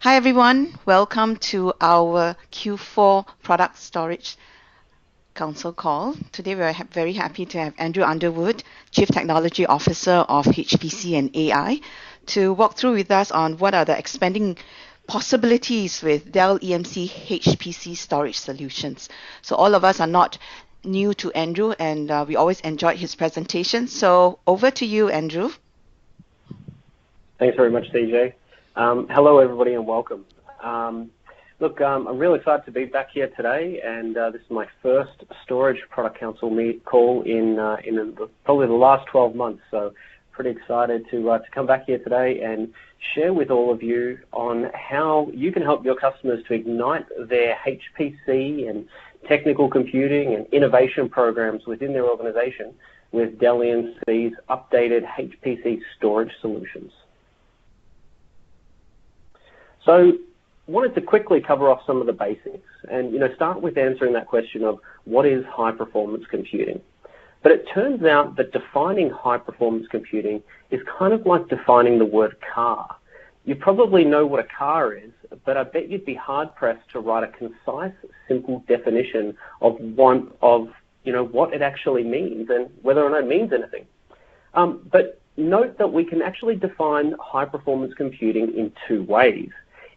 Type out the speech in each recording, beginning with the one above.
Hi everyone, welcome to our Q4 Product Storage Council call. Today we are very happy to have Andrew Underwood, Chief Technology Officer of HPC and AI, to walk through with us on what are the expanding possibilities with Dell EMC HPC Storage solutions. So all of us are not new to Andrew, and we always enjoyed his presentation. So over to you, Andrew. Thanks very much, CJ. Hello, everybody, and welcome. Look, I'm really excited to be back here today, and this is my first Storage Product Council call in probably the last 12 months. So, pretty excited to come back here today and share with all of you on how you can help your customers to ignite their HPC and technical computing and innovation programs within their organization with Dell EMC's updated HPC storage solutions. So, wanted to quickly cover off some of the basics and start with answering that question of what is high-performance computing. But it turns out that defining high-performance computing is kind of like defining the word car. You probably know what a car is, but I bet you'd be hard-pressed to write a concise, simple definition of what it actually means and whether or not it means anything. But note that we can actually define high-performance computing in two ways.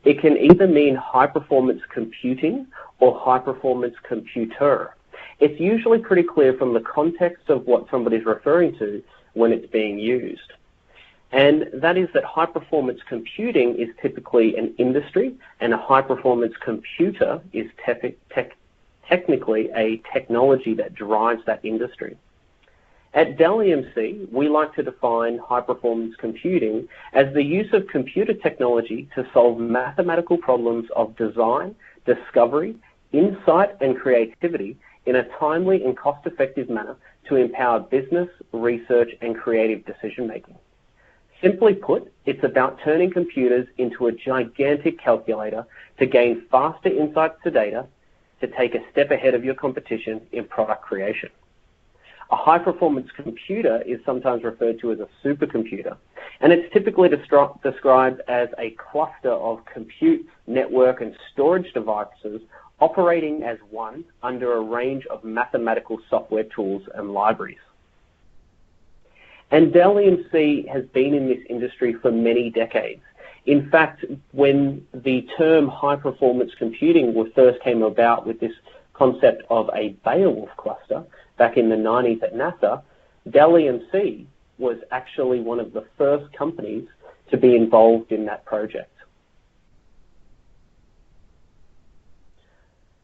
It can either mean high-performance computing or high-performance computer. It's usually pretty clear from the context of what somebody's referring to when it's being used. And that is that high-performance computing is typically an industry, and a high-performance computer is technically a technology that drives that industry. At Dell EMC, we like to define high-performance computing as the use of computer technology to solve mathematical problems of design, discovery, insight, and creativity in a timely and cost-effective manner to empower business, research, and creative decision-making. Simply put, it's about turning computers into a gigantic calculator to gain faster insights to data, to take a step ahead of your competition in product creation. A high-performance computer is sometimes referred to as a supercomputer, and it's typically described as a cluster of compute, network, and storage devices operating as one under a range of mathematical software tools and libraries. And Dell EMC has been in this industry for many decades. In fact, when the term high-performance computing first came about with this concept of a Beowulf cluster back in the 90s at NASA, Dell EMC was actually one of the first companies to be involved in that project.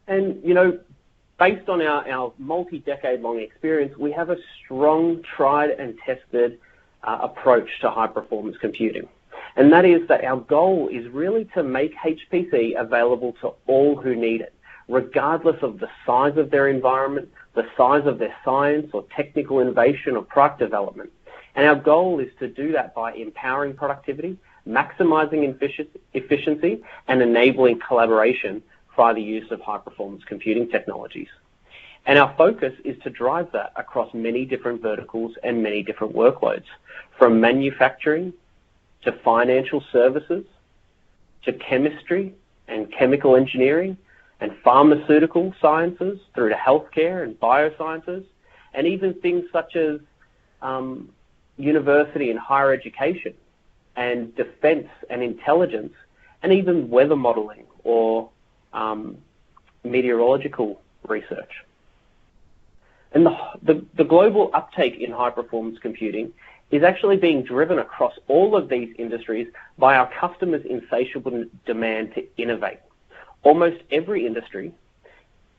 And, based on our multi-decade-long experience, we have a strong, tried and tested approach to high-performance computing. And that is that our goal is really to make HPC available to all who need it, regardless of the size of their environment, the size of their science or technical innovation or product development. And our goal is to do that by empowering productivity, maximizing efficiency, and enabling collaboration via the use of high-performance computing technologies. And our focus is to drive that across many different verticals and many different workloads, from manufacturing to financial services to chemistry and chemical engineering and pharmaceutical sciences through to healthcare and biosciences, and even things such as university and higher education and defense and intelligence and even weather modeling or meteorological research. And the global uptake in high-performance computing is actually being driven across all of these industries by our customers' insatiable demand to innovate. Almost every industry,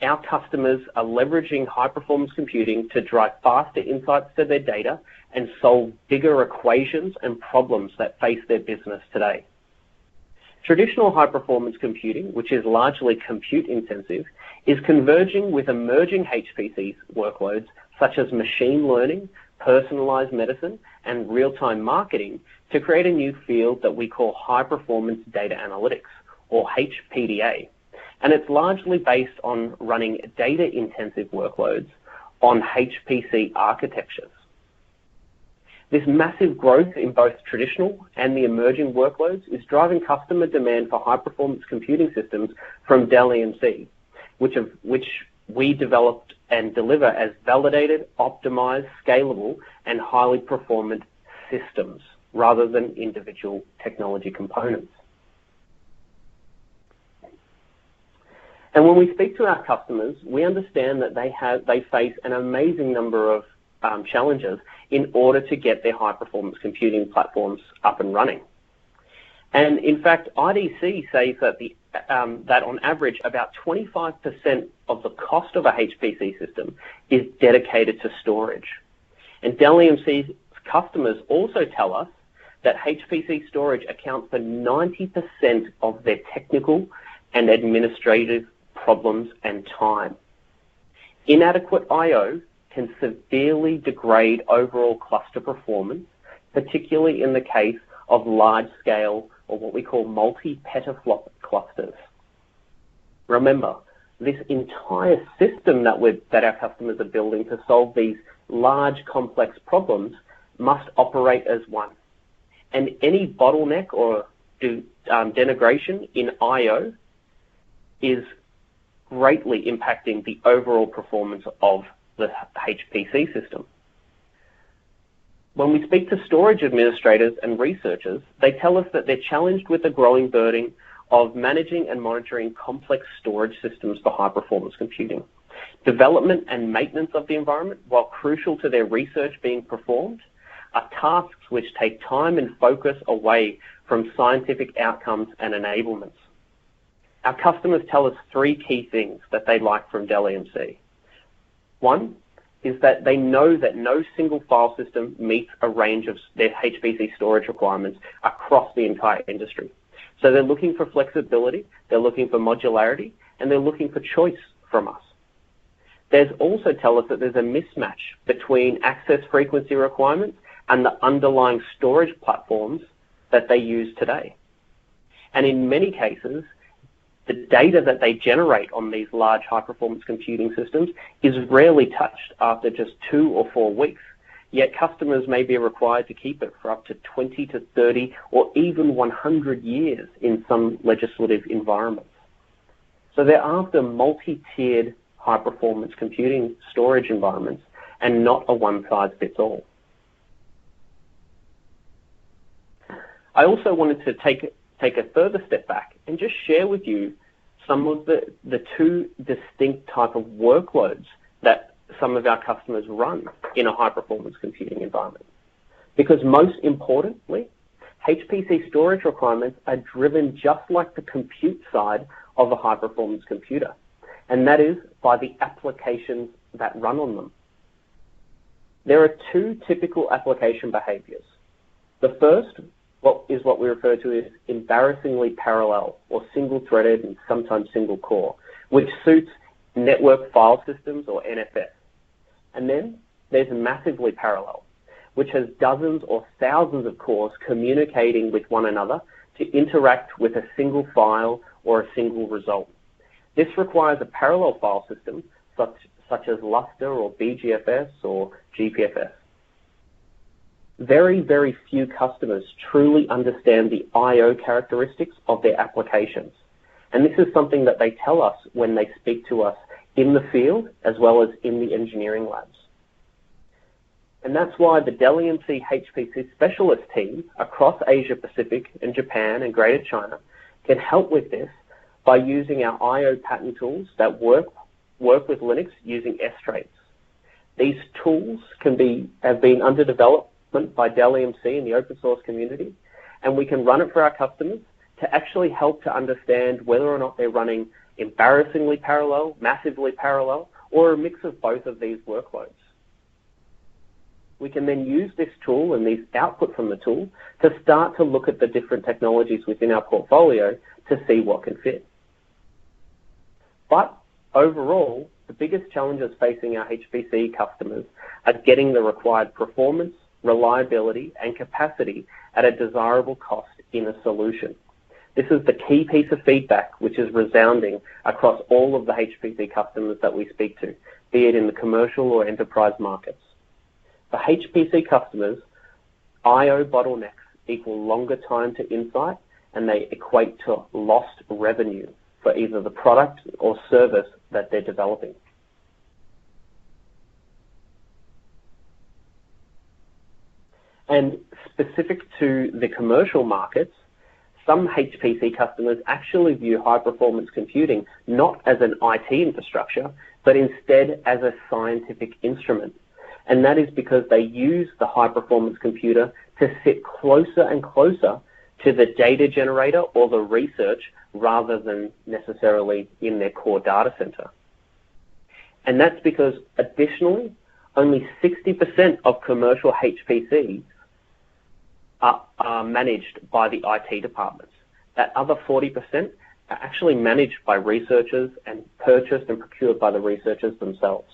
our customers are leveraging high-performance computing to drive faster insights to their data and solve bigger equations and problems that face their business today. Traditional high-performance computing, which is largely compute-intensive, is converging with emerging HPC workloads such as machine learning, personalized medicine, and real-time marketing to create a new field that we call high-performance data analytics, or HPDA. And it's largely based on running data-intensive workloads on HPC architectures. This massive growth in both traditional and the emerging workloads is driving customer demand for high-performance computing systems from Dell EMC, which we developed and deliver as validated, optimized, scalable, and highly performant systems rather than individual technology components. And when we speak to our customers, we understand that they face an amazing number of challenges in order to get their high-performance computing platforms up and running. And in fact, IDC says that that on average, about 25% of the cost of a HPC system is dedicated to storage. And Dell EMC's customers also tell us that HPC storage accounts for 90% of their technical and administrative problems and time. Inadequate I/O can severely degrade overall cluster performance, particularly in the case of large-scale or what we call multi-petaflop clusters. Remember, this entire system that our customers are building to solve these large, complex problems must operate as one. And any bottleneck or denigration in I/O is greatly impacting the overall performance of the HPC system. When we speak to storage administrators and researchers, they tell us that they're challenged with the growing burden of managing and monitoring complex storage systems for high-performance computing. Development and maintenance of the environment, while crucial to their research being performed, are tasks which take time and focus away from scientific outcomes and enablements. Our customers tell us three key things that they like from Dell EMC. One is that they know that no single file system meets a range of their HPC storage requirements across the entire industry. So they're looking for flexibility, they're looking for modularity, and they're looking for choice from us. There's also tell us that there's a mismatch between access frequency requirements and the underlying storage platforms that they use today. And in many cases, the data that they generate on these large high-performance computing systems is rarely touched after just 2 or 4 weeks, yet customers may be required to keep it for up to 20 to 30 or even 100 years in some legislative environments. So they're after multi-tiered high-performance computing storage environments and not a one-size-fits-all. I also wanted to take a further step back and just share with you some of the two distinct type of workloads that some of our customers run in a high-performance computing environment. Because most importantly, HPC storage requirements are driven just like the compute side of a high-performance computer, and that is by the applications that run on them. There are two typical application behaviors. The first is what we refer to as embarrassingly parallel or single-threaded and sometimes single-core, which suits network file systems or NFS. And then there's massively parallel, which has dozens or thousands of cores communicating with one another to interact with a single file or a single result. This requires a parallel file system such as Lustre or BGFS or GPFS. Very, very few customers truly understand the I/O characteristics of their applications. And this is something that they tell us when they speak to us in the field as well as in the engineering labs. And that's why the Dell EMC HPC specialist team across Asia Pacific and Japan and Greater China can help with this by using our I/O pattern tools that work with Linux using S-traits. These tools have been under development by Dell EMC in the open source community, and we can run it for our customers to actually help to understand whether or not they're running embarrassingly parallel, massively parallel, or a mix of both of these workloads. We can then use this tool and these output from the tool to start to look at the different technologies within our portfolio to see what can fit. But overall, the biggest challenges facing our HPC customers are getting the required performance, reliability, and capacity at a desirable cost in a solution. This is the key piece of feedback which is resounding across all of the HPC customers that we speak to, be it in the commercial or enterprise markets. For HPC customers, I/O bottlenecks equal longer time to insight, and they equate to lost revenue for either the product or service that they're developing. And specific to the commercial markets, some HPC customers actually view high-performance computing not as an IT infrastructure, but instead as a scientific instrument. And that is because they use the high-performance computer to sit closer and closer to the data generator or the research rather than necessarily in their core data center. And that's because, additionally, only 60% of commercial HPCs are managed by the IT departments. That other 40% are actually managed by researchers and purchased and procured by the researchers themselves.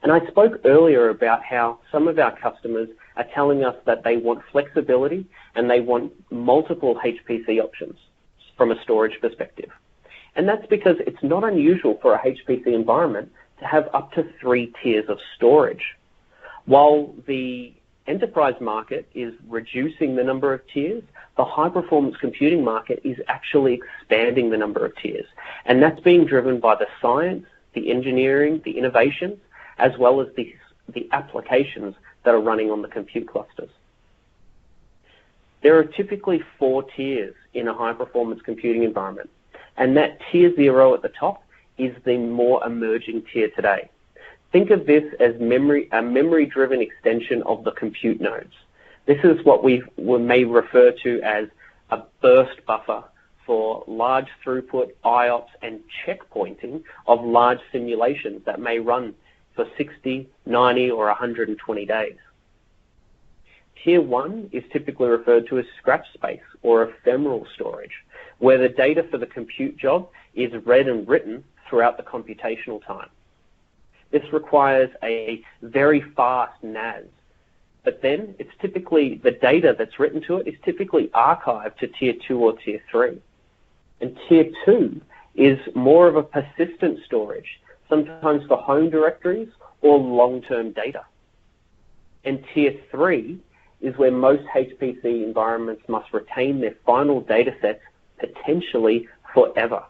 And I spoke earlier about how some of our customers are telling us that they want flexibility and they want multiple HPC options from a storage perspective. And that's because it's not unusual for a HPC environment to have up to 3 tiers of storage. While the enterprise market is reducing the number of tiers, the high-performance computing market is actually expanding the number of tiers. And that's being driven by the science, the engineering, the innovations, as well as the applications that are running on the compute clusters. There are typically 4 tiers in a high-performance computing environment. And that tier 0 at the top is the more emerging tier today. Think of this as a memory-driven extension of the compute nodes. This is what we may refer to as a burst buffer for large throughput IOPS and checkpointing of large simulations that may run for 60, 90, or 120 days. Tier 1 is typically referred to as scratch space or ephemeral storage, where the data for the compute job is read and written throughout the computational time. This requires a very fast NAS, but then it's typically the data that's written to it is typically archived to tier 2 or tier 3. And tier 2 is more of a persistent storage, sometimes for home directories or long-term data. And tier 3 is where most HPC environments must retain their final data sets potentially forever.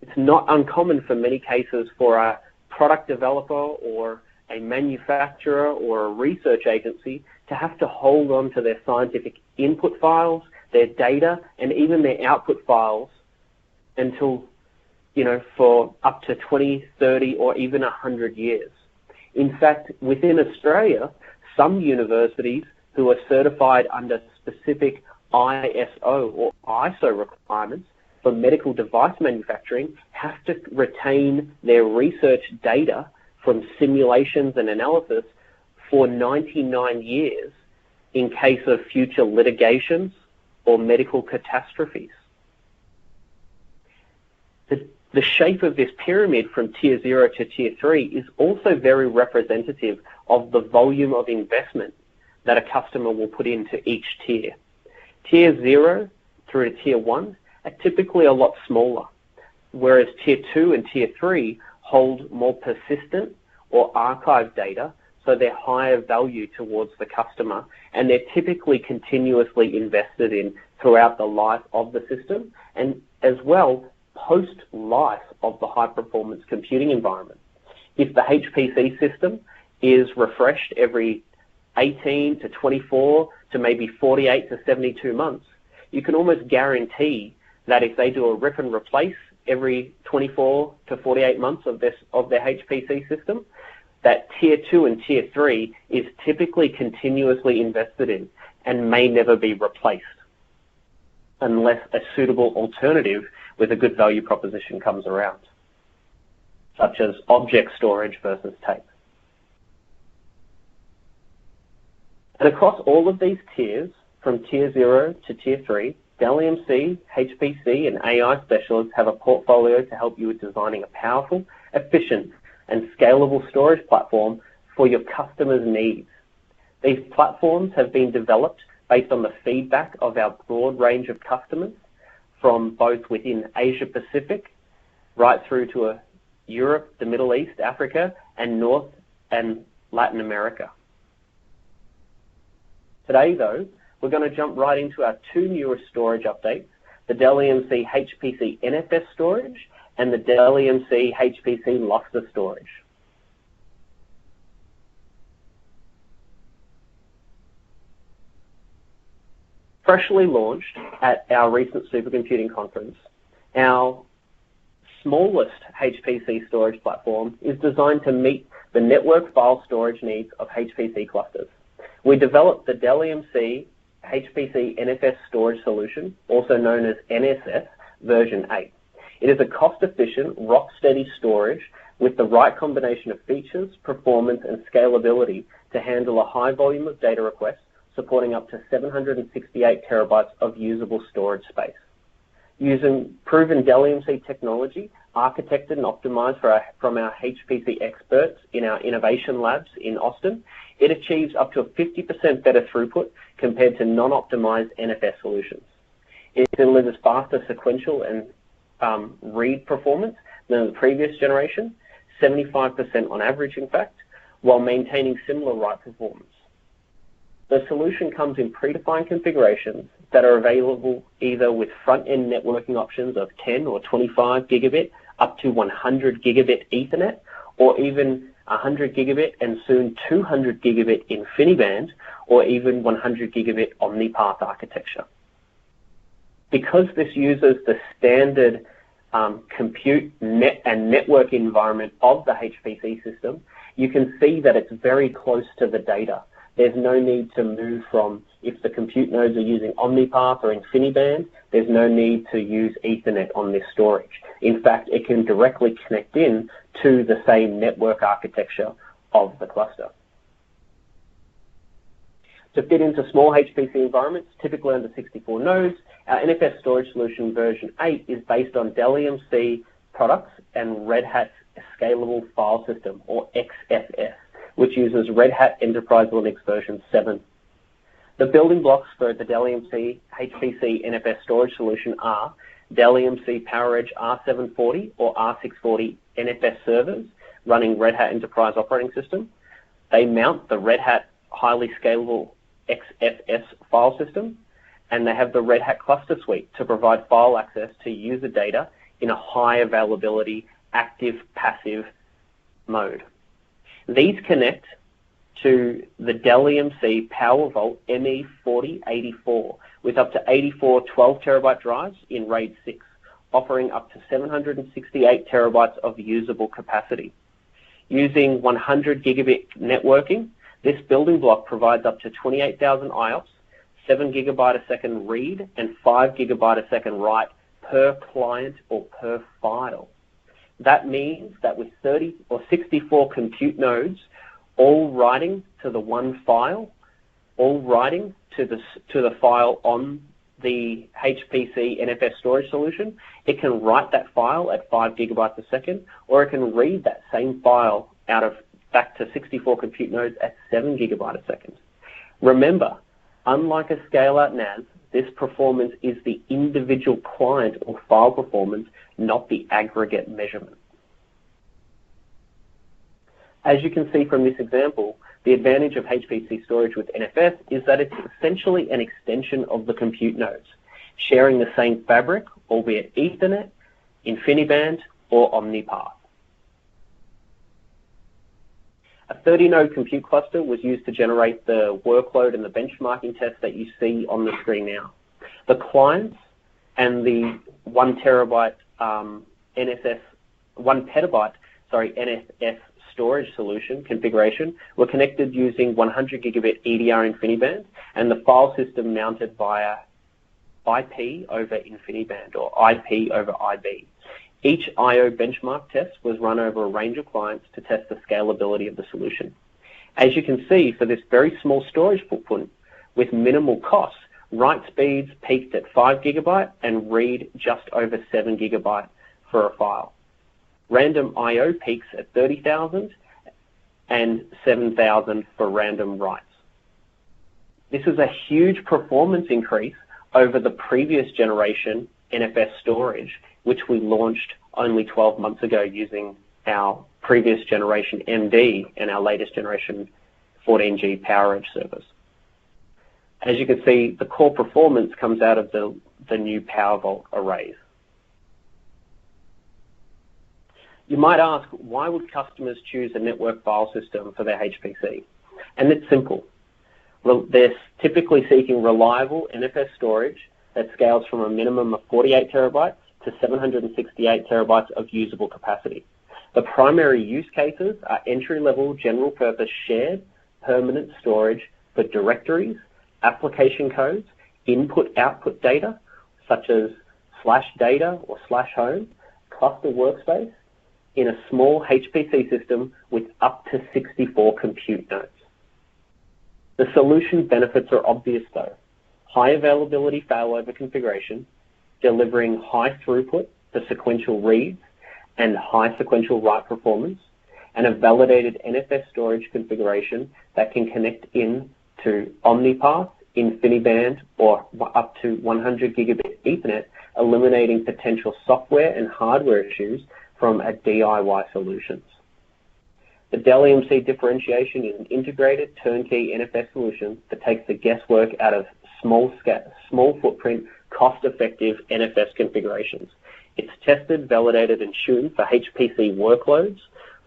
It's not uncommon for many cases for a product developer or a manufacturer or a research agency to have to hold on to their scientific input files, their data, and even their output files until, for up to 20, 30, or even 100 years. In fact, within Australia, some universities who are certified under specific ISO or ISO requirements for medical device manufacturing have to retain their research data from simulations and analysis for 99 years in case of future litigations or medical catastrophes. The shape of this pyramid from tier 0 to tier 3 is also very representative of the volume of investment that a customer will put into each tier. Tier 0 through to tier 1 are typically a lot smaller, whereas tier 2 and tier 3 hold more persistent or archived data, so they're higher value towards the customer, and they're typically continuously invested in throughout the life of the system, and as well, post-life of the high-performance computing environment. If the HPC system is refreshed every 18 to 24 to maybe 48 to 72 months, you can almost guarantee that if they do a rip and replace every 24 to 48 months of their HPC system, that tier 2 and tier 3 is typically continuously invested in and may never be replaced unless a suitable alternative with a good value proposition comes around, such as object storage versus tape. And across all of these tiers, from tier 0 to tier 3, Dell EMC, HPC, and AI specialists have a portfolio to help you with designing a powerful, efficient, and scalable storage platform for your customers' needs. These platforms have been developed based on the feedback of our broad range of customers from both within Asia Pacific right through to Europe, the Middle East, Africa, and North and Latin America. Today, though, we're going to jump right into our two newest storage updates, the Dell EMC HPC NFS Storage and the Dell EMC HPC Lustre Storage. Freshly launched at our recent supercomputing conference, our smallest HPC storage platform is designed to meet the network file storage needs of HPC clusters. We developed the Dell EMC HPC NFS storage solution, also known as NSS, version 8. It is a cost-efficient, rock-steady storage with the right combination of features, performance, and scalability to handle a high volume of data requests, supporting up to 768 terabytes of usable storage space. Using proven Dell EMC technology, architected and optimized from our HPC experts in our innovation labs in Austin, it achieves up to a 50% better throughput compared to non-optimized NFS solutions. It delivers faster sequential and read performance than the previous generation, 75% on average, in fact, while maintaining similar write performance. The solution comes in predefined configurations that are available either with front-end networking options of 10 or 25 gigabit up to 100 gigabit Ethernet, or even 100 gigabit and soon 200 gigabit InfiniBand, or even 100 gigabit OmniPath architecture. Because this uses the standard compute net and network environment of the HPC system, you can see that it's very close to the data. There's no need to move from, if the compute nodes are using OmniPath or InfiniBand, there's no need to use Ethernet on this storage. In fact, it can directly connect in to the same network architecture of the cluster. To fit into small HPC environments, typically under 64 nodes, our NFS storage solution version 8 is based on Dell EMC products and Red Hat's Scalable File System, or XFS, which uses Red Hat Enterprise Linux version 7. The building blocks for the Dell EMC HPC NFS storage solution are Dell EMC PowerEdge R740 or R640 NFS servers running Red Hat Enterprise Operating System. They mount the Red Hat highly scalable XFS file system, and they have the Red Hat Cluster Suite to provide file access to user data in a high availability active-passive mode. These connect to the Dell EMC PowerVault ME4084 with up to 84 12 terabyte drives in RAID 6, offering up to 768 terabytes of usable capacity. Using 100 gigabit networking, this building block provides up to 28,000 IOPS, 7 gigabyte a second read, and 5 gigabyte a second write per client or per file. That means that with 30 or 64 compute nodes all writing to the one file, all writing to the file on the HPC NFS storage solution, it can write that file at 5 gigabytes a second, or it can read that same file back to 64 compute nodes at 7 gigabyte a second. Remember, unlike a scale-out NAS, this performance is the individual client or file performance, not the aggregate measurement. As you can see from this example, the advantage of HPC storage with NFS is that it's essentially an extension of the compute nodes, sharing the same fabric, albeit Ethernet, InfiniBand, or OmniPath. A 30-node compute cluster was used to generate the workload and the benchmarking test that you see on the screen now. The clients and the 1 petabyte NFS storage solution configuration were connected using 100 gigabit EDR InfiniBand, and the file system mounted via IP over InfiniBand or IP over IB. Each I/O benchmark test was run over a range of clients to test the scalability of the solution. As you can see, for this very small storage footprint with minimal costs, write speeds peaked at 5 gigabyte and read just over 7 gigabyte for a file. Random I/O peaks at 30,000 and 7,000 for random writes. This is a huge performance increase over the previous generation NFS storage, which we launched only 12 months ago using our previous generation MD and our latest generation 14G PowerEdge servers. As you can see, the core performance comes out of the new PowerVault arrays. You might ask, why would customers choose a network file system for their HPC? And it's simple. They're typically seeking reliable NFS storage that scales from a minimum of 48 terabytes to 768 terabytes of usable capacity. The primary use cases are entry-level general-purpose shared permanent storage for directories, application codes, input-output data, such as /data or /home, cluster workspace, in a small HPC system with up to 64 compute nodes. The solution benefits are obvious though. High availability failover configuration, delivering high throughput for sequential reads and high sequential write performance, and a validated NFS storage configuration that can connect in to OmniPath, InfiniBand, or up to 100 gigabit Ethernet, eliminating potential software and hardware issues from a DIY solutions. The Dell EMC differentiation is an integrated turnkey NFS solution that takes the guesswork out of small footprint, cost-effective NFS configurations. It's tested, validated, and tuned for HPC workloads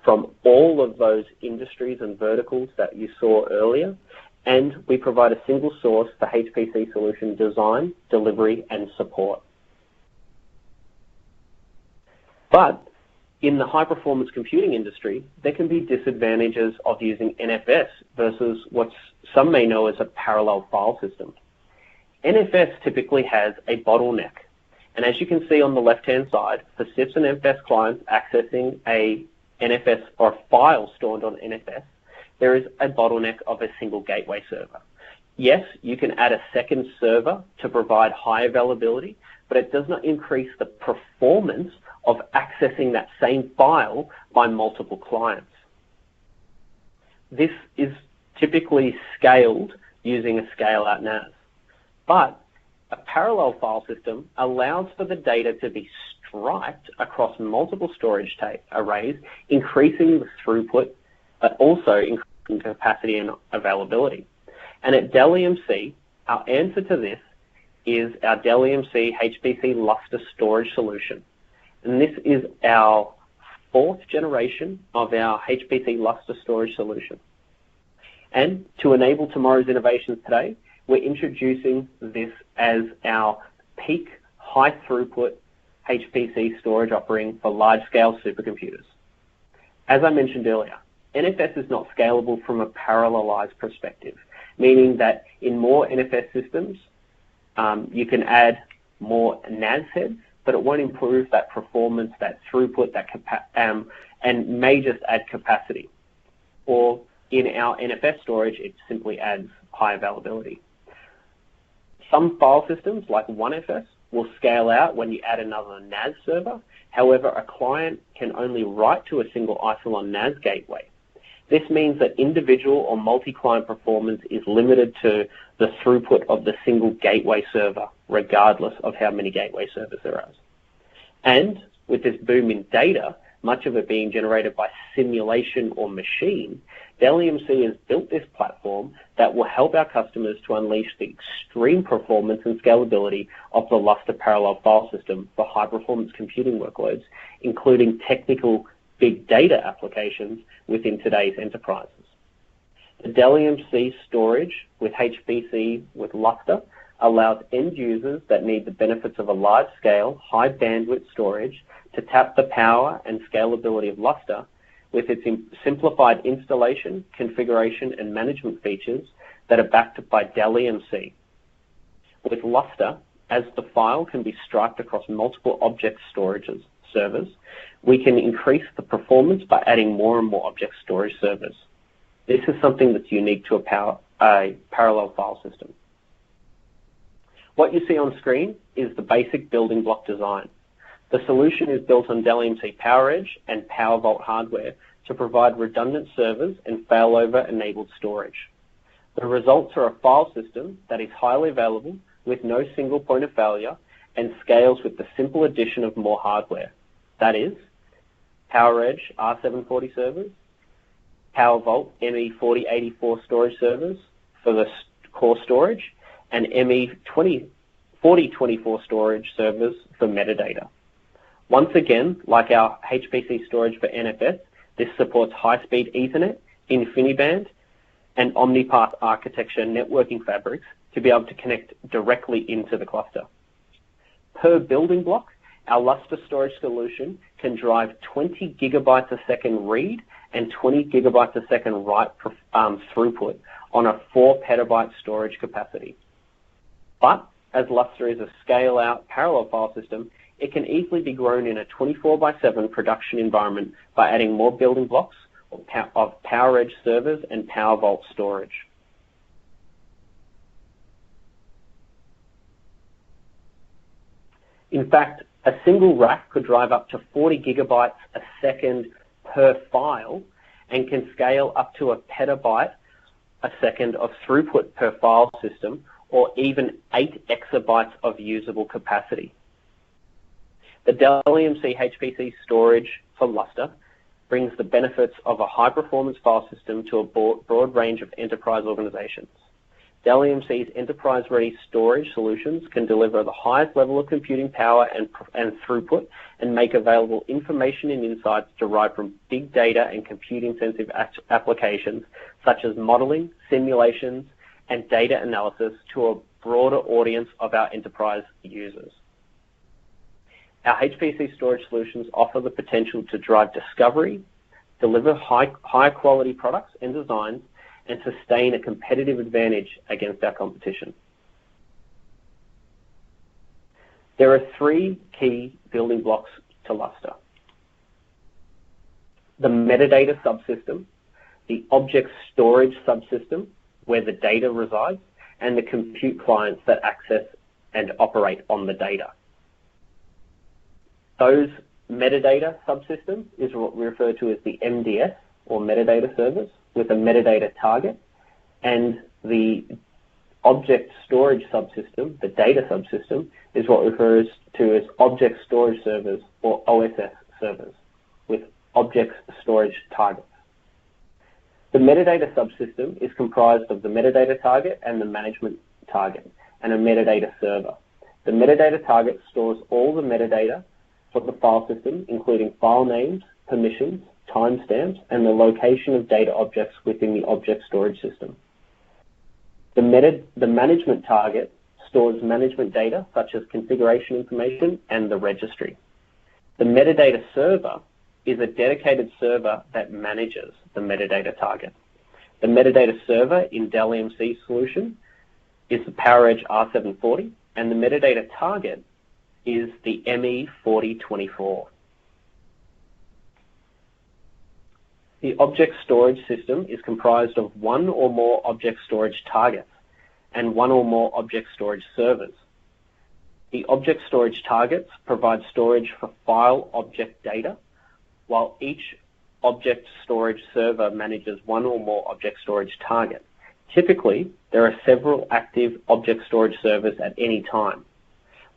from all of those industries and verticals that you saw earlier, and we provide a single source for HPC solution design, delivery, and support. But in the high-performance computing industry, there can be disadvantages of using NFS versus what some may know as a parallel file system. NFS typically has a bottleneck. And as you can see on the left-hand side, for SIPs and NFS clients accessing a NFS or a file stored on NFS, there is a bottleneck of a single gateway server. Yes, you can add a second server to provide high availability, but it does not increase the performance of accessing that same file by multiple clients. This is typically scaled using a scale-out NAS. But a parallel file system allows for the data to be striped across multiple storage arrays, increasing the throughput, but also increasing capacity and availability. And at Dell EMC, our answer to this is our Dell EMC HPC Lustre storage solution. And this is our fourth generation of our HPC Lustre storage solution. And to enable tomorrow's innovations today, we're introducing this as our peak high throughput HPC storage offering for large-scale supercomputers. As I mentioned earlier, NFS is not scalable from a parallelized perspective, meaning that in more NFS systems, you can add more NAS heads, but it won't improve that performance, that throughput, and may just add capacity. Or in our NFS storage, it simply adds high availability. Some file systems, like OneFS, will scale out when you add another NAS server. However, a client can only write to a single Isilon NAS gateway. This means that individual or multi-client performance is limited to the throughput of the single gateway server, regardless of how many gateway servers there are. And with this boom in data, much of it being generated by simulation or machine, Dell EMC has built this platform that will help our customers to unleash the extreme performance and scalability of the Lustre parallel file system for high-performance computing workloads, including technical big data applications within today's enterprises. The Dell EMC storage with HPC with Lustre allows end users that need the benefits of a large-scale, high-bandwidth storage to tap the power and scalability of Lustre with its simplified installation, configuration, and management features that are backed by Dell EMC. With Lustre, as the file can be striped across multiple object storages servers, we can increase the performance by adding more and more object storage servers. This is something that's unique to a parallel file system. What you see on screen is the basic building block design. The solution is built on Dell EMC PowerEdge and PowerVault hardware to provide redundant servers and failover-enabled storage. The results are a file system that is highly available with no single point of failure and scales with the simple addition of more hardware. That is, PowerEdge R740 servers, PowerVault ME4084 storage servers for the core storage, and ME4024 storage servers for metadata. Once again, like our HPC storage for NFS, this supports high-speed Ethernet, InfiniBand, and OmniPath architecture networking fabrics to be able to connect directly into the cluster. Per building block, our Lustre storage solution can drive 20 gigabytes a second read and 20 gigabytes a second write throughput on a 4 petabyte storage capacity. But as Lustre is a scale-out parallel file system, it can easily be grown in a 24/7 production environment by adding more building blocks of PowerEdge servers and PowerVault storage. In fact, a single rack could drive up to 40 gigabytes a second per file and can scale up to a petabyte a second of throughput per file system, or even 8 exabytes of usable capacity. The Dell EMC HPC Storage for Lustre brings the benefits of a high-performance file system to a broad range of enterprise organizations. Dell EMC's enterprise-ready storage solutions can deliver the highest level of computing power and throughput and make available information and insights derived from big data and computing-sensitive applications such as modeling, simulations, and data analysis to a broader audience of our enterprise users. Our HPC storage solutions offer the potential to drive discovery, deliver high quality products and designs, and sustain a competitive advantage against our competition. There are 3 key building blocks to Lustre: the metadata subsystem, the object storage subsystem, where the data resides, and the compute clients that access and operate on the data. Those metadata subsystems is what we refer to as the MDS, or metadata servers, with a metadata target, and the object storage subsystem, the data subsystem, is what refers to as object storage servers, or OSS servers, with object storage targets. The metadata subsystem is comprised of the metadata target and the management target, and a metadata server. The metadata target stores all the metadata for the file system, including file names, permissions, timestamps, and the location of data objects within the object storage system. The management target stores management data such as configuration information and the registry. The metadata server is a dedicated server that manages the metadata target. The metadata server in Dell EMC solution is the PowerEdge R740, and the metadata target is the ME4024. The object storage system is comprised of 1 or more object storage targets and 1 or more object storage servers. The object storage targets provide storage for file object data, while each object storage server manages 1 or more object storage target. Typically, there are several active object storage servers at any time.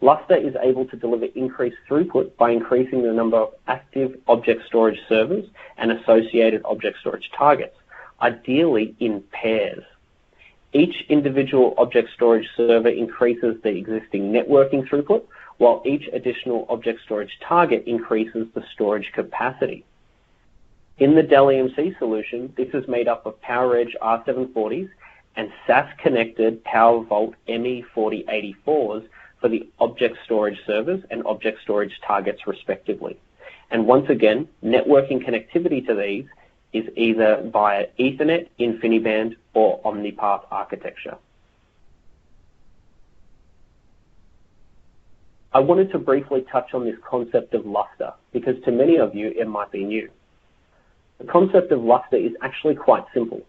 Lustre is able to deliver increased throughput by increasing the number of active object storage servers and associated object storage targets, ideally in pairs. Each individual object storage server increases the existing networking throughput, while each additional object storage target increases the storage capacity. In the Dell EMC solution, this is made up of PowerEdge R740s and SAS-connected PowerVault ME4084s for the object storage servers and object storage targets respectively. And once again, networking connectivity to these is either via Ethernet, InfiniBand, or OmniPath architecture. I wanted to briefly touch on this concept of Lustre because to many of you it might be new. The concept of Lustre is actually quite simple.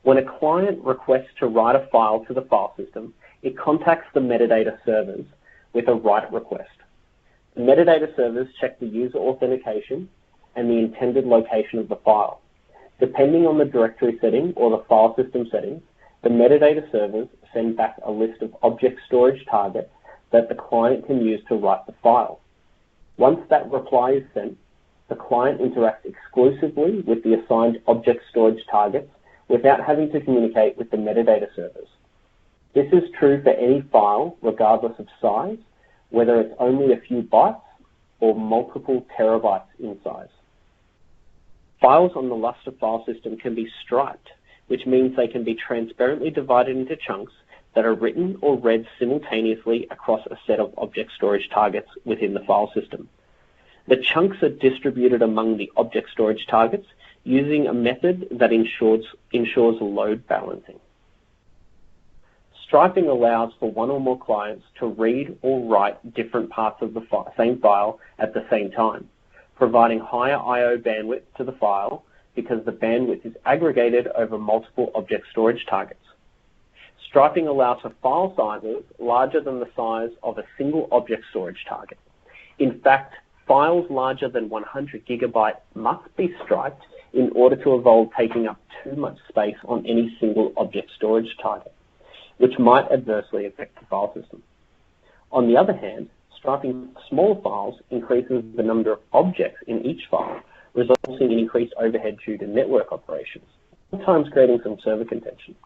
When a client requests to write a file to the file system, it contacts the metadata servers with a write request. The metadata servers check the user authentication and the intended location of the file. Depending on the directory setting or the file system settings, the metadata servers send back a list of object storage targets that the client can use to write the file. Once that reply is sent, the client interacts exclusively with the assigned object storage targets without having to communicate with the metadata servers. This is true for any file, regardless of size, whether it's only a few bytes or multiple terabytes in size. Files on the Lustre file system can be striped, which means they can be transparently divided into chunks that are written or read simultaneously across a set of object storage targets within the file system. The chunks are distributed among the object storage targets using a method that ensures load balancing. Striping allows for one or more clients to read or write different parts of the same file at the same time, providing higher I/O bandwidth to the file because the bandwidth is aggregated over multiple object storage targets. Striping allows for file sizes larger than the size of a single object storage target. In fact, files larger than 100 gigabyte must be striped in order to avoid taking up too much space on any single object storage target, which might adversely affect the file system. On the other hand, striping small files increases the number of objects in each file, resulting in increased overhead due to network operations, sometimes creating some server contention.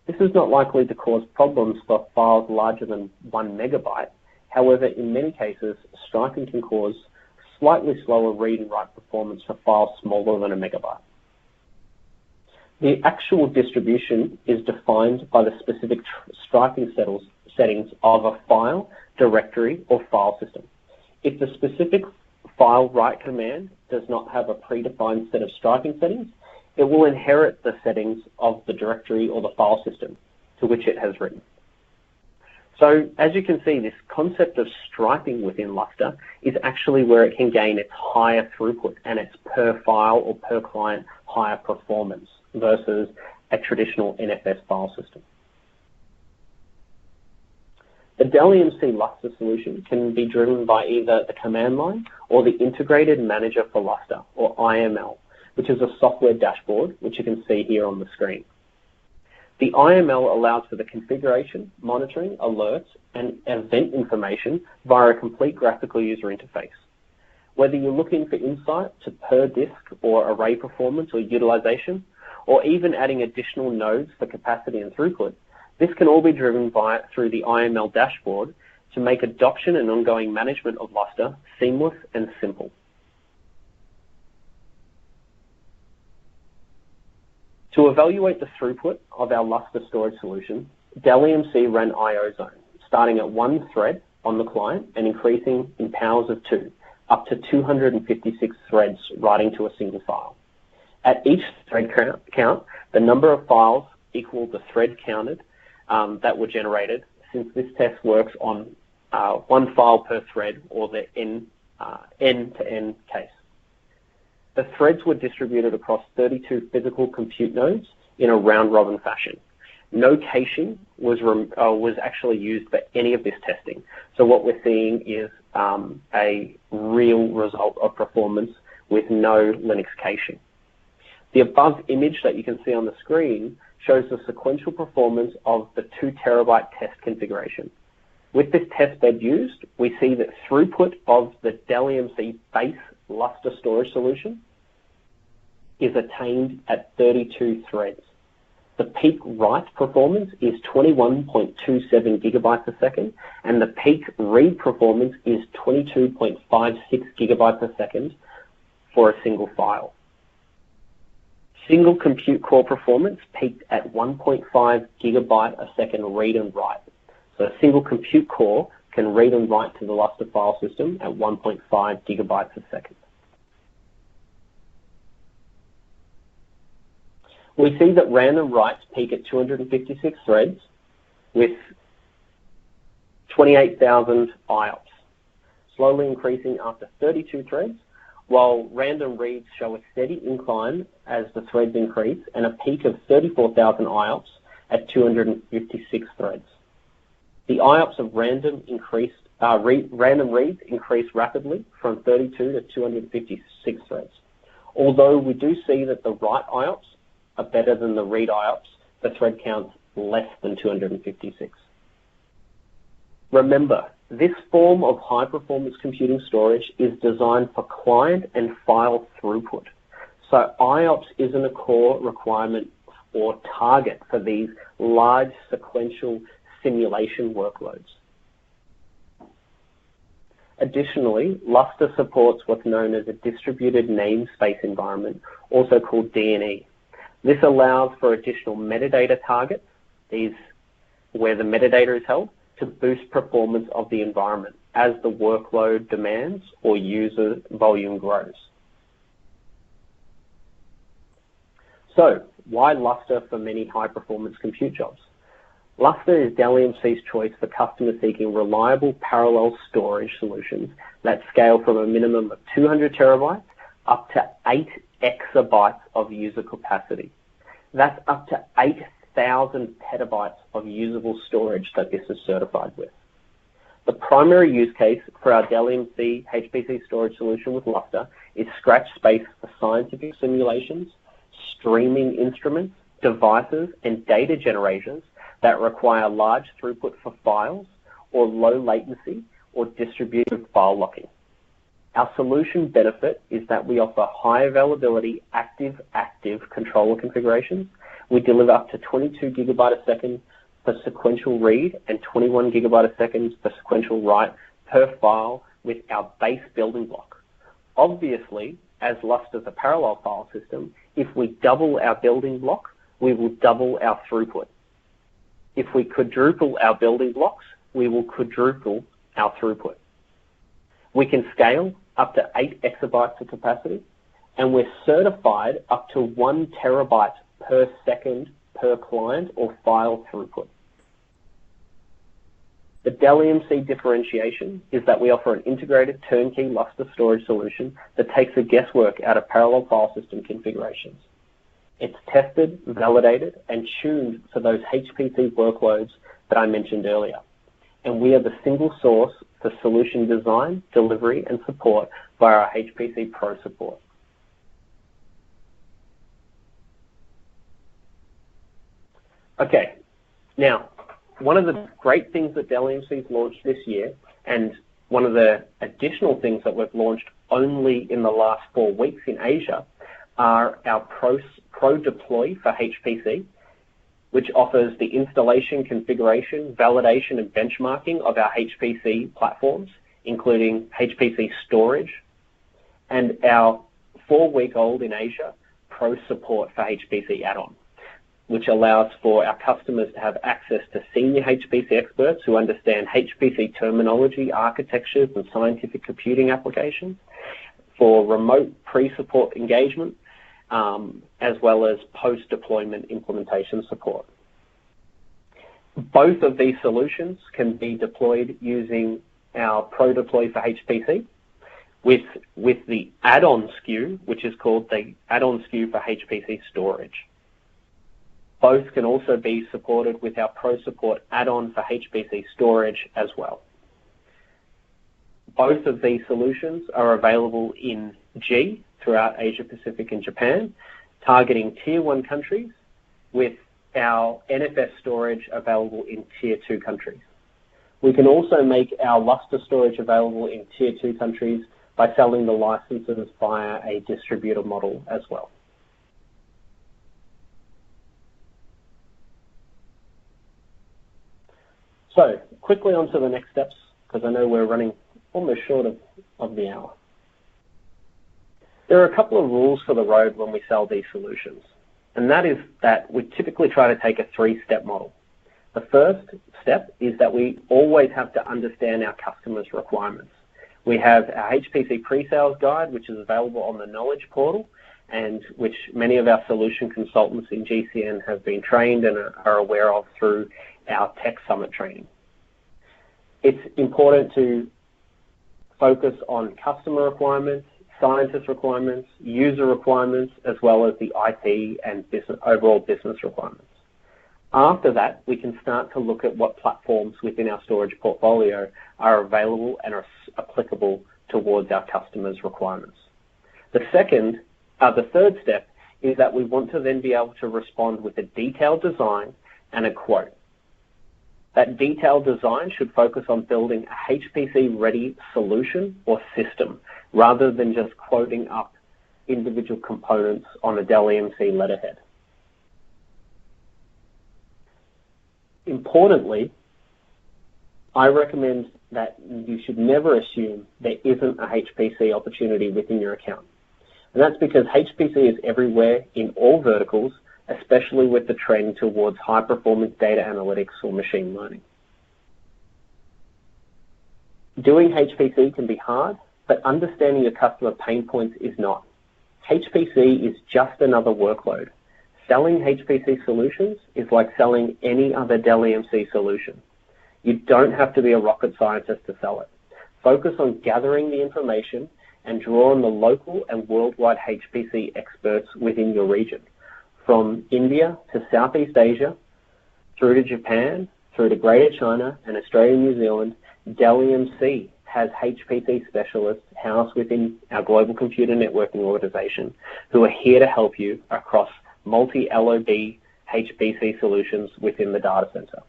This is not likely to cause problems for files larger than 1 megabyte. However, in many cases, striping can cause slightly slower read and write performance for files smaller than a megabyte. The actual distribution is defined by the specific striping settings of a file, directory, or file system. If the specific file write command does not have a predefined set of striping settings, it will inherit the settings of the directory or the file system to which it has written. So as you can see, this concept of striping within Lustre is actually where it can gain its higher throughput and its per file or per client higher performance versus a traditional NFS file system. The Dell EMC Lustre solution can be driven by either the command line or the Integrated Manager for Lustre, or IML, which is a software dashboard, which you can see here on the screen. The IML allows for the configuration, monitoring, alerts, and event information via a complete graphical user interface. Whether you're looking for insight to per disk or array performance or utilization, or even adding additional nodes for capacity and throughput, this can all be driven through the IML dashboard to make adoption and ongoing management of Lustre seamless and simple. To evaluate the throughput of our Lustre storage solution, Dell EMC ran I/O zone, starting at 1 thread on the client and increasing in powers of 2, up to 256 threads writing to a single file. At each thread count, the number of files equal the thread counted that were generated, since this test works on 1 file per thread, or the end-to-end case. The threads were distributed across 32 physical compute nodes in a round-robin fashion. No caching was actually used for any of this testing. So what we're seeing is a real result of performance with no Linux caching. The above image that you can see on the screen shows the sequential performance of the 2 terabyte test configuration. With this test bed used, we see that throughput of the Dell EMC base Lustre storage solution is attained at 32 threads. The peak write performance is 21.27 gigabytes a second, and the peak read performance is 22.56 gigabytes a second for a single file. Single compute core performance peaked at 1.5 gigabyte a second read and write. So a single compute core can read and write to the Lustre file system at 1.5 gigabytes a second. We see that random writes peak at 256 threads with 28,000 IOPS, slowly increasing after 32 threads, while random reads show a steady incline as the threads increase and a peak of 34,000 IOPS at 256 threads. The IOPS of random reads increase rapidly from 32 to 256 threads. Although we do see that the write IOPS are better than the read IOPS, the thread count's less than 256. Remember, This form of high-performance computing storage is designed for client and file throughput. So IOPS isn't a core requirement or target for these large sequential simulation workloads. Additionally, Lustre supports what's known as a distributed namespace environment, also called DNE. This allows for additional metadata targets, these where the metadata is held, to boost performance of the environment as the workload demands or user volume grows. So, why Lustre for many high-performance compute jobs? Lustre is Dell EMC's choice for customers seeking reliable parallel storage solutions that scale from a minimum of 200 terabytes up to 8 exabytes of user capacity. That's up to 8,000 petabytes of usable storage that this is certified with. The primary use case for our Dell EMC HPC storage solution with Lustre is scratch space for scientific simulations, streaming instruments, devices, and data generators that require large throughput for files or low latency or distributed file locking. Our solution benefit is that we offer high availability active-active controller configurations. We deliver up to 22 gigabyte a second for sequential read and 21 gigabyte a second for sequential write per file with our base building block. Obviously, as Lustre is a parallel file system, if we double our building block, we will double our throughput. If we quadruple our building blocks, we will quadruple our throughput. We can scale up to 8 exabytes of capacity, and we're certified up to 1 terabyte per second per client or file throughput. The Dell EMC differentiation is that we offer an integrated turnkey Lustre storage solution that takes the guesswork out of parallel file system configurations. It's tested, validated, and tuned for those HPC workloads that I mentioned earlier. And we are the single source for solution design, delivery, and support via our HPC Pro support. Okay, now, one of the great things that Dell EMC's launched this year, and one of the additional things that we've launched only in the last 4 weeks in Asia, are our Pro Deploy for HPC, which offers the installation, configuration, validation, and benchmarking of our HPC platforms, including HPC Storage, and our 4-week-old in Asia Pro Support for HPC Add-on, which allows for our customers to have access to senior HPC experts who understand HPC terminology, architectures, and scientific computing applications, for remote pre-support engagement, as well as post-deployment implementation support. Both of these solutions can be deployed using our Pro Deploy for HPC with the add-on SKU, which is called the add-on SKU for HPC Storage. Both can also be supported with our Pro Support add-on for HPC Storage as well. Both of these solutions are available in G throughout Asia Pacific and Japan, targeting Tier 1 countries, with our NFS storage available in Tier 2 countries. We can also make our Lustre storage available in Tier 2 countries by selling the licenses via a distributor model as well. So, quickly on to the next steps, because I know we're running almost short of the hour. There are a couple of rules for the road when we sell these solutions, and that is that we typically try to take a 3-step model. The first step is that we always have to understand our customers' requirements. We have our HPC pre-sales guide, which is available on the Knowledge portal, and which many of our solution consultants in GCN have been trained and are aware of through our Tech Summit training. It's important to focus on customer requirements, scientist requirements, user requirements, as well as the IT and overall business requirements. After that, we can start to look at what platforms within our storage portfolio are available and are applicable towards our customers' requirements. The third step is that we want to then be able to respond with a detailed design and a quote. That detailed design should focus on building a HPC-ready solution or system, rather than just quoting up individual components on a Dell EMC letterhead. Importantly, I recommend that you should never assume there isn't a HPC opportunity within your account. And that's because HPC is everywhere in all verticals, especially with the trend towards high-performance data analytics or machine learning. Doing HPC can be hard, but understanding your customer pain points is not. HPC is just another workload. Selling HPC solutions is like selling any other Dell EMC solution. You don't have to be a rocket scientist to sell it. Focus on gathering the information and draw on the local and worldwide HPC experts within your region. From India to Southeast Asia, through to Japan, through to Greater China and Australia and New Zealand, Dell EMC has HPC specialists housed within our global computer networking organization who are here to help you across multi-LOB HPC solutions within the data center.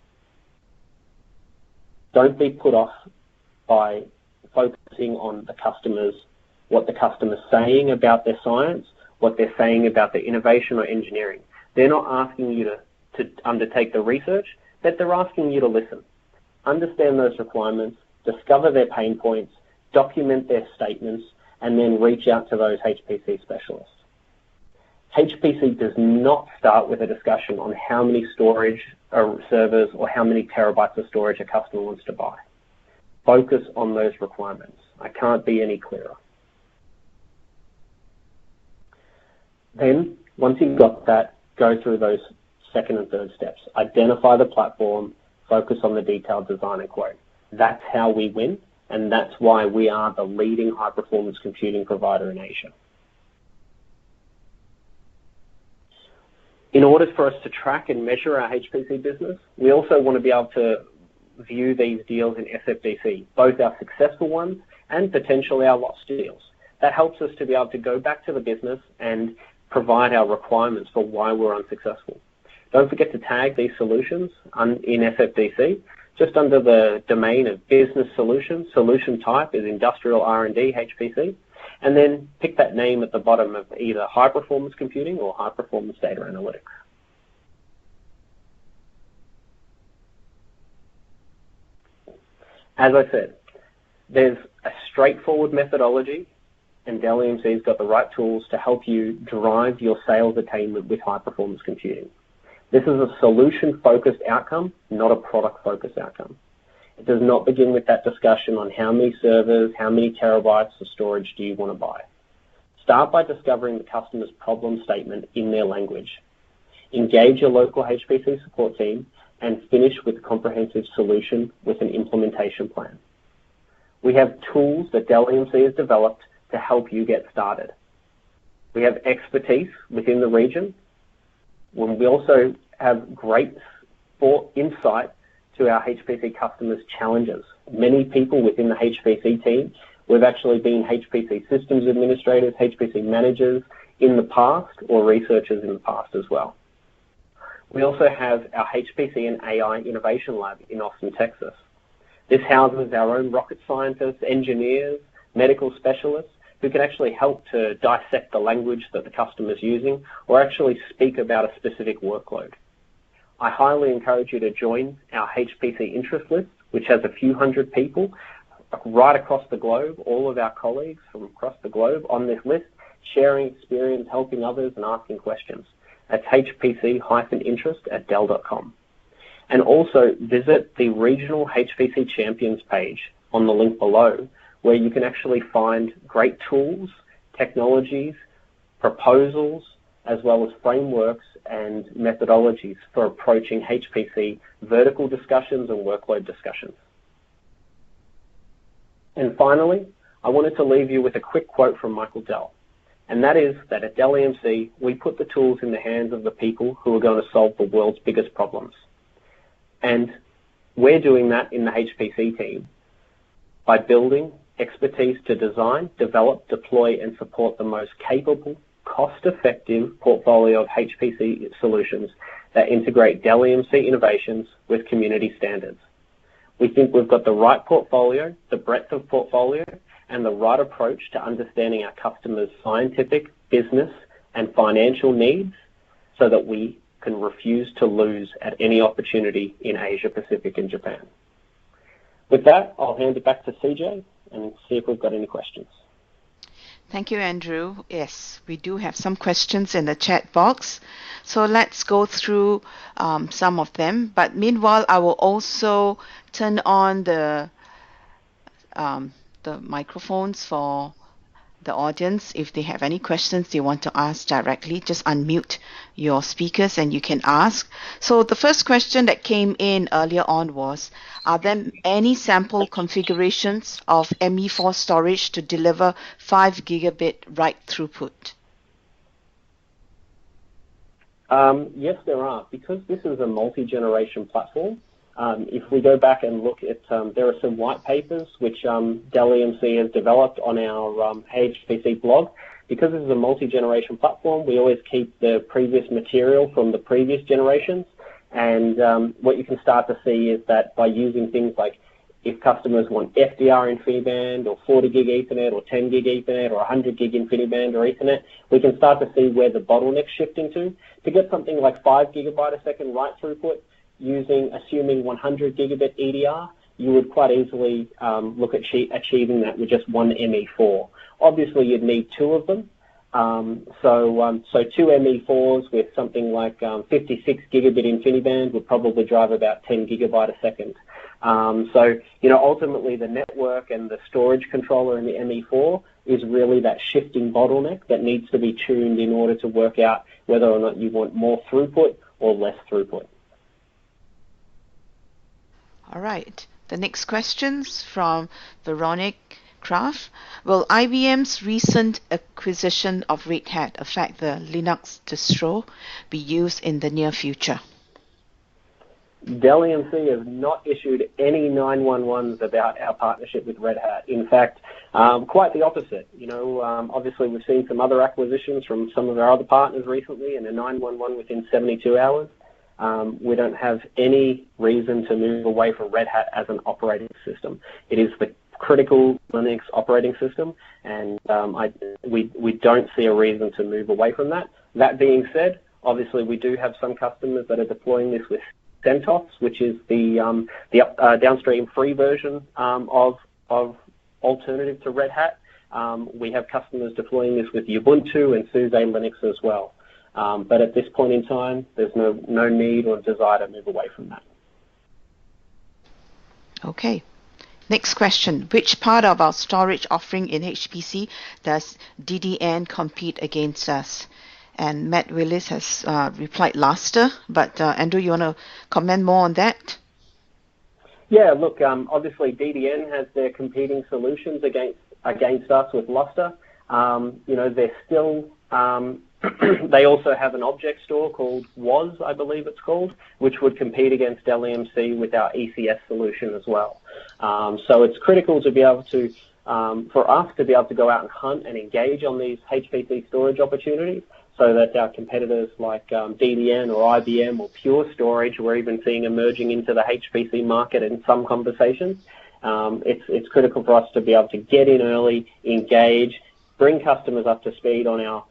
Don't be put off by focusing on the customers, what the customer's saying about their science, what they're saying about their innovation or engineering. They're not asking you to undertake the research, but they're asking you to listen. Understand those requirements, discover their pain points, document their statements, and then reach out to those HPC specialists. HPC does not start with a discussion on how many storage servers or how many terabytes of storage a customer wants to buy. Focus on those requirements. I can't be any clearer. Then, once you've got that, go through those second and third steps. Identify the platform, focus on the detailed design and quote. That's how we win, and that's why we are the leading high-performance computing provider in Asia. In order for us to track and measure our HPC business, we also want to be able to view these deals in SFDC, both our successful ones and potentially our lost deals. That helps us to be able to go back to the business and provide our requirements for why we're unsuccessful. Don't forget to tag these solutions in SFDC, just under the domain of business solutions. Solution type is industrial R&D HPC, and then pick that name at the bottom of either high-performance computing or high-performance data analytics. As I said, there's a straightforward methodology, and Dell EMC's got the right tools to help you drive your sales attainment with high-performance computing. This is a solution-focused outcome, not a product-focused outcome. It does not begin with that discussion on how many servers, how many terabytes of storage do you want to buy. Start by discovering the customer's problem statement in their language. Engage your local HPC support team and finish with a comprehensive solution with an implementation plan. We have tools that Dell EMC has developed to help you get started. We have expertise within the region. We also have great insight to our HPC customers' challenges. Many people within the HPC team, we've actually been HPC systems administrators, HPC managers in the past, or researchers in the past as well. We also have our HPC and AI Innovation Lab in Austin, Texas. This houses our own rocket scientists, engineers, medical specialists who can actually help to dissect the language that the customer is using or actually speak about a specific workload. I highly encourage you to join our HPC interest list, which has a few hundred people right across the globe, all of our colleagues from across the globe on this list, sharing experience, helping others, and asking questions. That's hpc-interest@dell.com. And also visit the Regional HPC Champions page on the link below, where you can actually find great tools, technologies, proposals, as well as frameworks and methodologies for approaching HPC vertical discussions and workload discussions. And finally, I wanted to leave you with a quick quote from Michael Dell, and that is that at Dell EMC, we put the tools in the hands of the people who are going to solve the world's biggest problems. And we're doing that in the HPC team by building expertise to design, develop, deploy, and support the most capable, cost-effective portfolio of HPC solutions that integrate Dell EMC innovations with community standards. We think we've got the right portfolio, the breadth of portfolio, and the right approach to understanding our customers' scientific, business, and financial needs so that we can refuse to lose at any opportunity in Asia Pacific and Japan. With that, I'll hand it back to CJ and see if we've got any questions. Thank you, Andrew. Yes, we do have some questions in the chat box. So let's go through some of them. But meanwhile, I will also turn on the microphones for the audience. If they have any questions they want to ask directly, just unmute your speakers and you can ask. So the first question that came in earlier on was, are there any sample configurations of ME4 storage to deliver 5 gigabit write throughput? Yes, there are. Because this is a multi-generation platform, if we go back and look at, there are some white papers which Dell EMC has developed on our HPC blog. Because this is a multi-generation platform, we always keep the previous material from the previous generations. And what you can start to see is that by using things like if customers want FDR InfiniBand or 40 gig Ethernet or 10 gig Ethernet or 100 gig InfiniBand or Ethernet, we can start to see where the bottleneck's shifting to. To get something like 5 gigabyte a second write throughput, assuming 100 gigabit EDR, you would quite easily look at achieving that with just one ME4. Obviously, you'd need two of them. So two ME4s with something like 56 gigabit InfiniBand would probably drive about 10 gigabyte a second. So, ultimately the network and the storage controller in the ME4 is really that shifting bottleneck that needs to be tuned in order to work out whether or not you want more throughput or less throughput. All right. The next question's from Veronique Kraft. Will IBM's recent acquisition of Red Hat affect the Linux distro be used in the near future? Dell EMC has not issued any 911s about our partnership with Red Hat. In fact, quite the opposite. Obviously we've seen some other acquisitions from some of our other partners recently and a 911 within 72 hours. We don't have any reason to move away from Red Hat as an operating system. It is the critical Linux operating system, and we don't see a reason to move away from that. That being said, obviously we do have some customers that are deploying this with CentOS, which is the downstream free version of alternative to Red Hat. We have customers deploying this with Ubuntu and SUSE Linux as well. But at this point in time, there's no need or desire to move away from that. Okay. Next question. Which part of our storage offering in HPC does DDN compete against us? And Matt Willis has replied Luster, but Andrew, you want to comment more on that? Yeah, look, obviously DDN has their competing solutions against us with Luster. They're still... they also have an object store called WAS, I believe it's called, which would compete against Dell EMC with our ECS solution as well. So it's critical to be able to, for us to be able to go out and hunt and engage on these HPC storage opportunities so that our competitors like DDN or IBM or Pure Storage, we're even seeing emerging into the HPC market in some conversations. It's critical for us to be able to get in early, engage, bring customers up to speed on our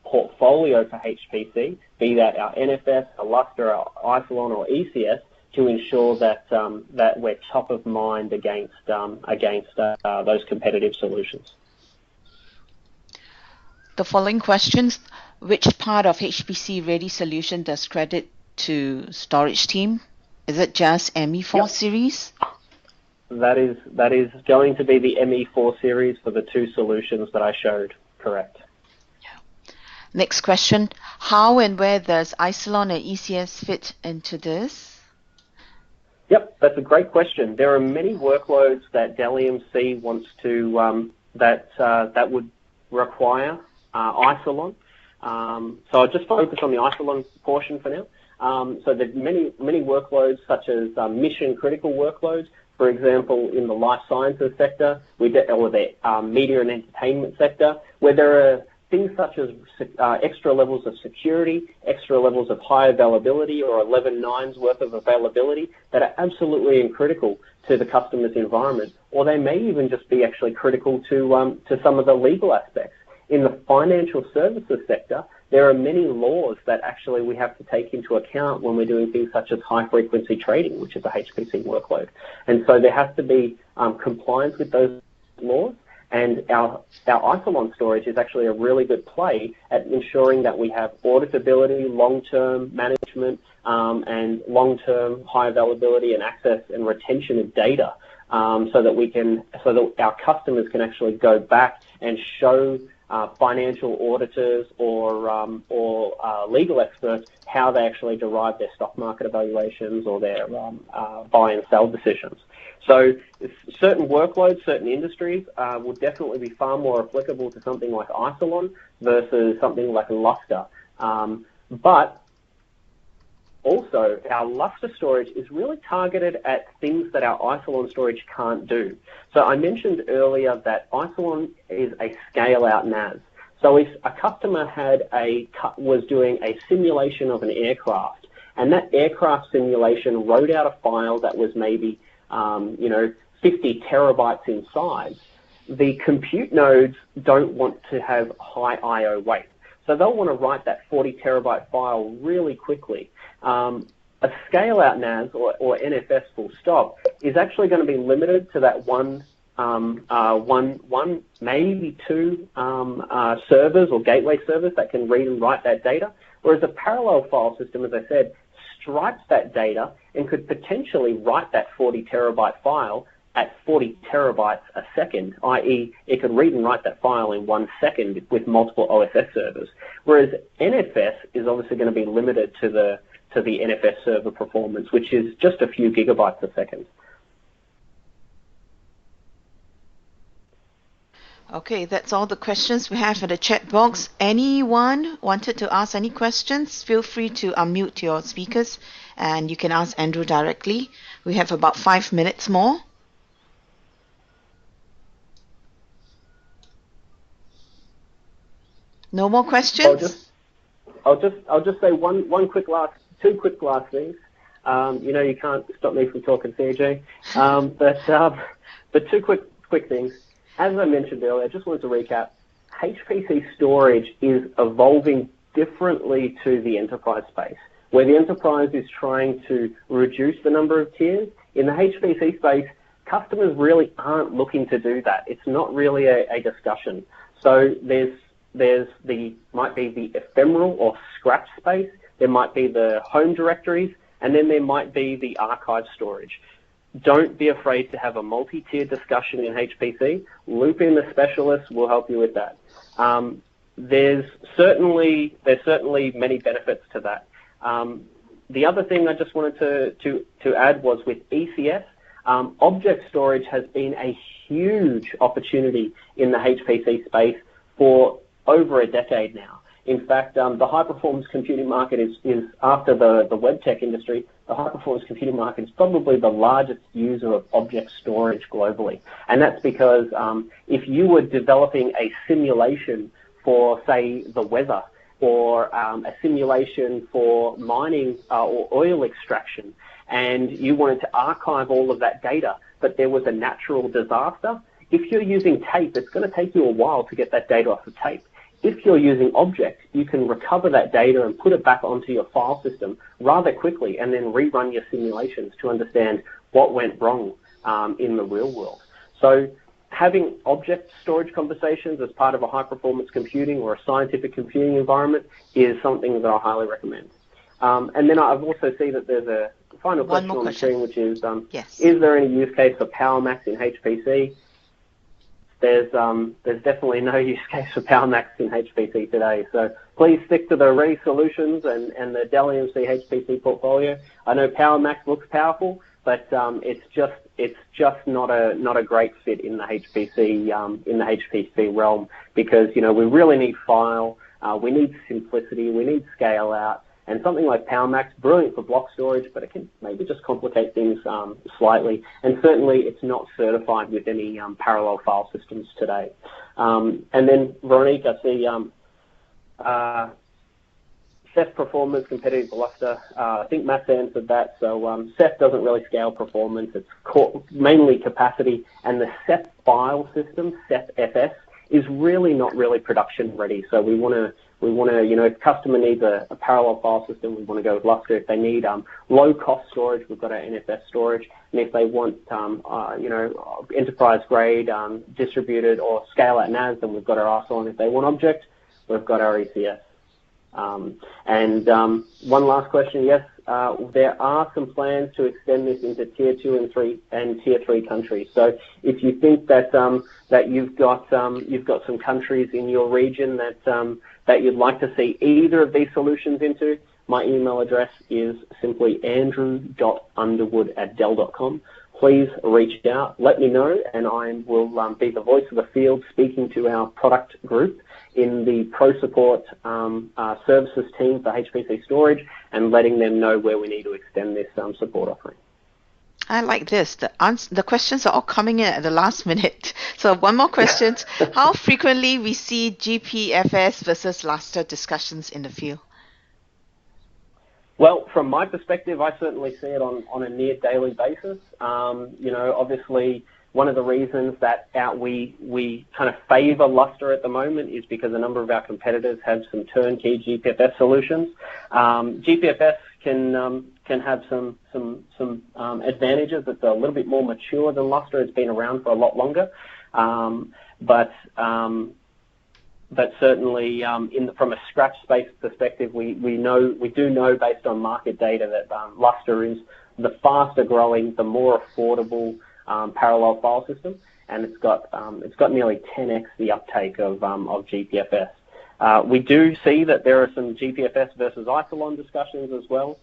portfolio for HPC, be that our NFS, our Luster, our Isilon, or ECS, to ensure that that we're top of mind against those competitive solutions. The following questions: which part of HPC Ready solution does credit to storage team? Is it just ME4 series? That is going to be the ME4 series for the two solutions that I showed. Correct. Next question, how and where does Isilon and ECS fit into this? Yep, that's a great question. There are many workloads that Dell EMC wants to, that would require Isilon. So I'll just focus on the Isilon portion for now. So there's many workloads such as mission critical workloads, for example, in the life sciences sector or the media and entertainment sector, where there are things such as extra levels of security, extra levels of high availability or 11 nines worth of availability that are absolutely critical to the customer's environment, or they may even just be actually critical to some of the legal aspects. In the financial services sector, there are many laws that actually we have to take into account when we're doing things such as high-frequency trading, which is a HPC workload. And so there has to be compliance with those laws, and our Isilon storage is actually a really good play at ensuring that we have auditability, long-term management, and long-term high availability and access and retention of data, so that our customers can actually go back and show financial auditors or legal experts how they actually derive their stock market evaluations or their buy and sell decisions. So certain workloads, certain industries will definitely be far more applicable to something like Isilon versus something like Lustre. But also, our Lustre storage is really targeted at things that our Isilon storage can't do. So I mentioned earlier that Isilon is a scale-out NAS. So if a customer was doing a simulation of an aircraft, and that aircraft simulation wrote out a file that was maybe 50 terabytes in size, the compute nodes don't want to have high I/O weight. So they'll want to write that 40 terabyte file really quickly. A scale-out NAS or NFS full stop is actually going to be limited to that one, maybe two servers or gateway servers that can read and write that data, whereas a parallel file system, as I said, stripes that data and could potentially write that 40 terabyte file at 40 terabytes a second, i.e. it could read and write that file in 1 second with multiple OSS servers, whereas NFS is obviously going to be limited to the NFS server performance, which is just a few gigabytes a second. Okay, that's all the questions we have in the chat box. Anyone wanted to ask any questions? Feel free to unmute your speakers and you can ask Andrew directly. We have about 5 minutes more. No more questions? I'll just say two quick last things. You can't stop me from talking, CJ. But two quick things. As I mentioned earlier, I just wanted to recap. HPC storage is evolving differently to the enterprise space, where the enterprise is trying to reduce the number of tiers. In the HPC space, customers really aren't looking to do that. It's not really a discussion. So might be the ephemeral or scrap space, there might be the home directories, and then there might be the archive storage. Don't be afraid to have a multi-tier discussion in HPC. Loop in the specialists will help you with that. There's certainly many benefits to that. The other thing I just wanted to add was with ECS, object storage has been a huge opportunity in the HPC space for over a decade now. In fact, the high-performance computing market is after the web tech industry, the high-performance computing market is probably the largest user of object storage globally. And that's because if you were developing a simulation for, say, the weather, or a simulation for mining or oil extraction, and you wanted to archive all of that data, but there was a natural disaster, if you're using tape, it's going to take you a while to get that data off the tape. If you're using object, you can recover that data and put it back onto your file system rather quickly and then rerun your simulations to understand what went wrong in the real world. So having object storage conversations as part of a high-performance computing or a scientific computing environment is something that I highly recommend. And then I've also seen that there's a final question on the screen, which is, yes. Is there any use case for PowerMax in HPC? There's definitely no use case for PowerMax in HPC today. So please stick to the Ready Solutions and the Dell EMC HPC portfolio. I know PowerMax looks powerful, but it's just not a great fit in the HPC realm, because we really need file, we need simplicity, we need scale out. And something like PowerMax, brilliant for block storage, but it can maybe just complicate things slightly. And certainly it's not certified with any parallel file systems today. And then, Veronique, I see Ceph performance competitive to Lustre. I think Matt's answered that. So Ceph doesn't really scale performance. It's mainly capacity, and the Ceph file system, Ceph FS, is really not really production ready. So we want to, if customer needs a parallel file system, we want to go with Lustre. If they need low cost storage, we've got our NFS storage. And if they want, enterprise grade distributed or scale out NAS, then we've got our Arsenal. And if they want object, we've got our ECS. One last question. Yes, there are some plans to extend this into tier 2 and tier 3 countries. So if you think that that you've got some countries in your region that you'd like to see either of these solutions into, my email address is simply andrew.underwood@dell.com. Please reach out, let me know, and I will be the voice of the field speaking to our product group in the pro support services team for HPC storage and letting them know where we need to extend this support offering. I like this. The questions are all coming in at the last minute. So one more question. How frequently we see GPFS versus Lustre discussions in the field? Well, from my perspective, I certainly see it on a near daily basis. Obviously, one of the reasons that we kind of favor Lustre at the moment is because a number of our competitors have some turnkey GPFS solutions. GPFS can have some advantages. It's a little bit more mature than Lustre. It's been around for a lot longer, but certainly from a scratch space perspective, we do know based on market data that Lustre is the faster growing, the more affordable parallel file system, and it's got nearly 10x the uptake of GPFS. We do see that there are some GPFS versus Isilon discussions as well,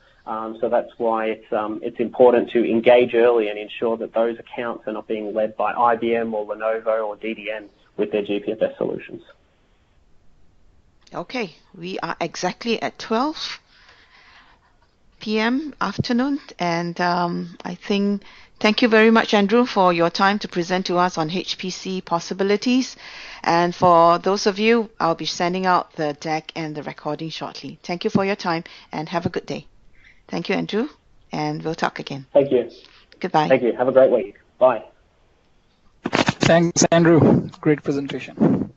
so that's why it's important to engage early and ensure that those accounts are not being led by IBM or Lenovo or DDN with their GPFS solutions. Okay, we are exactly at 12 p.m. afternoon, and I think thank you very much, Andrew, for your time to present to us on HPC possibilities. And for those of you, I'll be sending out the deck and the recording shortly. Thank you for your time, and have a good day. Thank you, Andrew, and we'll talk again. Thank you. Goodbye. Thank you. Have a great week. Bye. Thanks, Andrew. Great presentation.